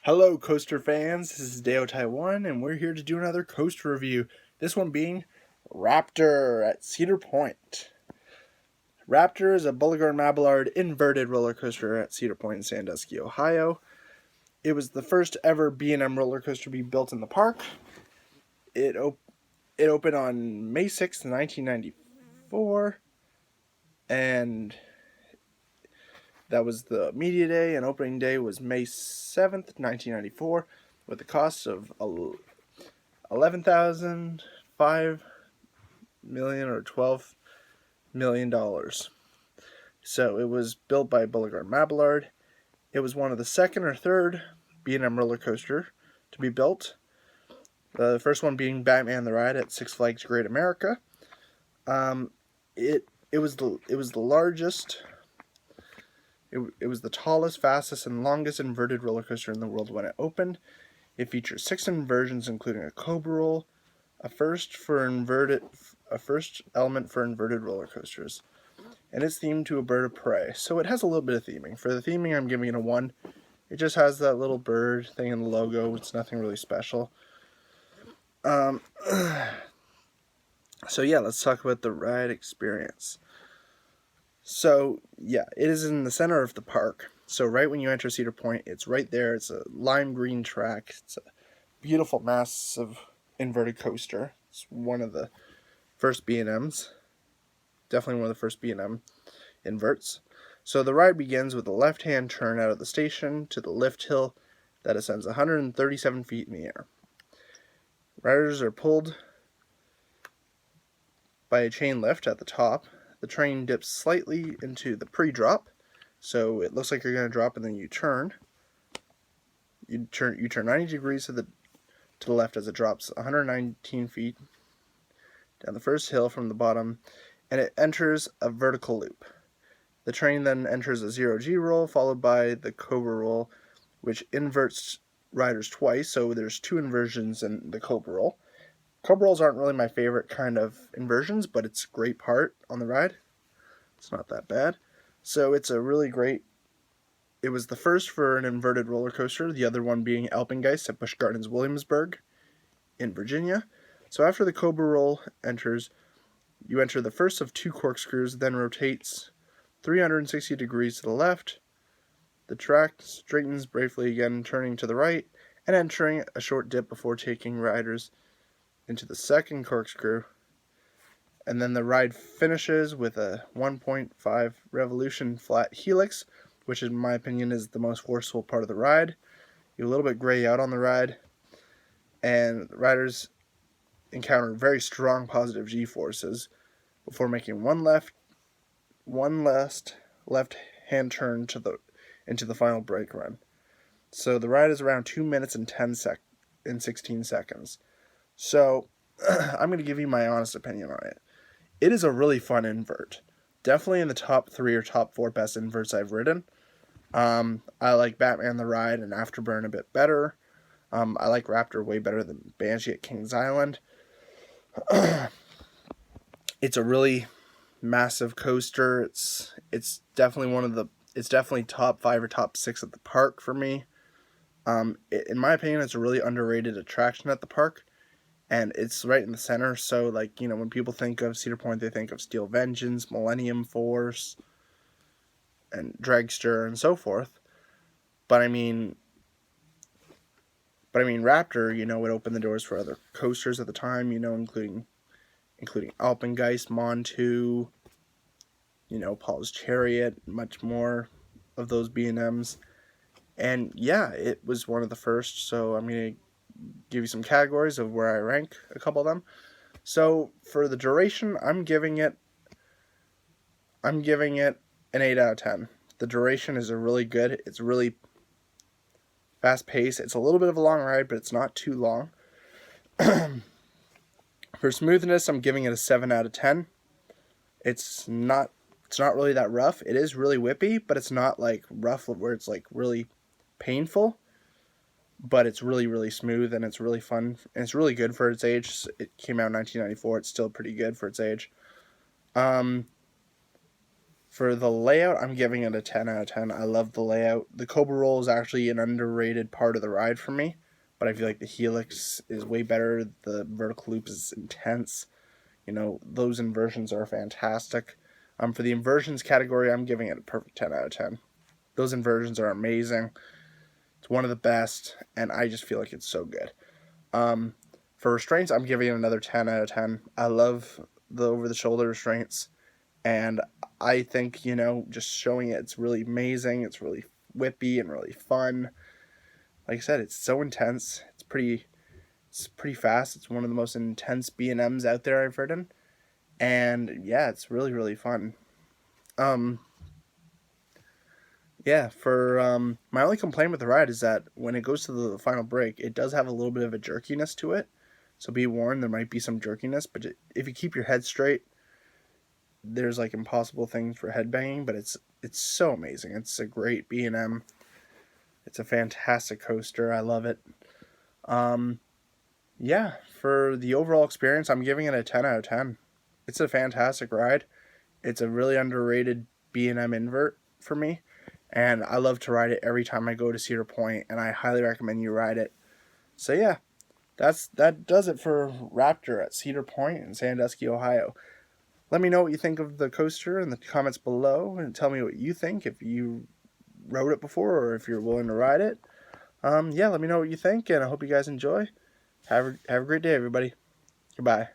Hello, coaster fans. This is Deo Taiwan, and we're here to do another coaster review. This one being Raptor at Cedar Point. Raptor is a Bulligar and Mabillard inverted roller coaster at Cedar Point in Sandusky, Ohio. It was the first ever B&M roller coaster to be built in the park. It opened on May 6th, 1994, and that was the media day, and opening day was May 7th, 1994, with a cost of $11,005 million or $12 million. So it was built by Bulligar and Mabillard. It was one of the second or third B&M roller coaster to be built. The first one being Batman the Ride at Six Flags Great America. It was the largest. It was the tallest, fastest, and longest inverted roller coaster in the world when it opened. It features 6 inversions, including a cobra roll, a first element for inverted roller coasters, and it's themed to a bird of prey. So it has a little bit of theming. For the theming, I'm giving it a 1. It just has that little bird thing in the logo. It's nothing really special. So yeah, let's talk about the ride experience. So, yeah, it is in the center of the park. So right when you enter Cedar Point, it's right there. It's a lime green track. It's a beautiful, massive inverted coaster. It's one of the first B&Ms. Definitely one of the first B&M inverts. So the ride begins with a left-hand turn out of the station to the lift hill that ascends 137 feet in the air. Riders are pulled by a chain lift at the top. The train dips slightly into the pre-drop, so it looks like you're going to drop, and then you turn. You turn 90 degrees to the left as it drops 119 feet down the first hill from the bottom, and it enters a vertical loop. The train then enters a 0G roll, followed by the cobra roll, which inverts riders twice, so there's 2 inversions in the cobra roll. Cobra rolls aren't really my favorite kind of inversions, but it's a great part on the ride. It's not that bad. So it's a really great... It was the first for an inverted roller coaster, the other one being Alpengeist at Busch Gardens Williamsburg in Virginia. So after the cobra roll enters, you enter the first of 2 corkscrews, then rotates 360 degrees to the left. The track straightens briefly again, turning to the right, and entering a short dip before taking riders into the second corkscrew, and then the ride finishes with a 1.5 revolution flat helix, which in my opinion is the most forceful part of the ride. You're a little bit gray out on the ride, and the riders encounter very strong positive G-forces before making one last left-hand turn into the final brake run. So the ride is around 2 minutes and 16 seconds. So, I'm going to give you my honest opinion on it. It is a really fun invert. Definitely in the top 3 or top 4 best inverts I've ridden. I like Batman the Ride and Afterburn a bit better. I like Raptor way better than Banshee at Kings Island. It's a really massive coaster. It's definitely it's definitely top 5 or top 6 at the park for me. In my opinion, it's a really underrated attraction at the park. And it's right in the center, so, like, you know, when people think of Cedar Point, they think of Steel Vengeance, Millennium Force, and Dragster, and so forth. But I mean, Raptor, you know, would open the doors for other coasters at the time, you know, including Alpengeist, Montu, you know, Paul's Chariot, much more of those B&Ms. And yeah, it was one of the first, so I'm going to give you some categories of where I rank a couple of them. So for the duration, I'm giving it an 8 out of 10. The duration is really good. It's really fast paced. It's a little bit of a long ride, but it's not too long. For smoothness, I'm giving it a 7 out of 10. It's not really that rough. It is really whippy, but it's not like rough where it's like really painful. But it's really, really smooth, and it's really fun, and it's really good for its age. It came out in 1994. It's still pretty good for its age. For the layout, I'm giving it a 10 out of 10. I love the layout. The Cobra Roll is actually an underrated part of the ride for me, but I feel like the Helix is way better. The vertical loop is intense. You know, those inversions are fantastic. For the inversions category, I'm giving it a perfect 10 out of 10. Those inversions are amazing. It's one of the best, and I just feel like it's so good. For restraints, I'm giving it another 10 out of 10. I love the over-the-shoulder restraints, and I think, you know, just showing it's really amazing. It's really whippy and really fun. Like I said, it's so intense. It's pretty fast. It's one of the most intense B&Ms out there I've ridden. And yeah, it's really, really fun. Yeah, for my only complaint with the ride is that when it goes to the final break, it does have a little bit of a jerkiness to it. So be warned, there might be some jerkiness, but if you keep your head straight, there's like impossible things for headbanging, but it's so amazing. It's a great B&M. It's a fantastic coaster. I love it. Yeah, for the overall experience, I'm giving it a 10 out of 10. It's a fantastic ride. It's a really underrated B&M invert for me, and I love to ride it every time I go to Cedar Point, and I highly recommend you ride it. So yeah, that does it for Raptor at Cedar Point in Sandusky, Ohio. Let me know what you think of the coaster in the comments below, and tell me what you think, if you rode it before or if you're willing to ride it. Yeah, let me know what you think, and I hope you guys enjoy. Have a great day, everybody. Goodbye.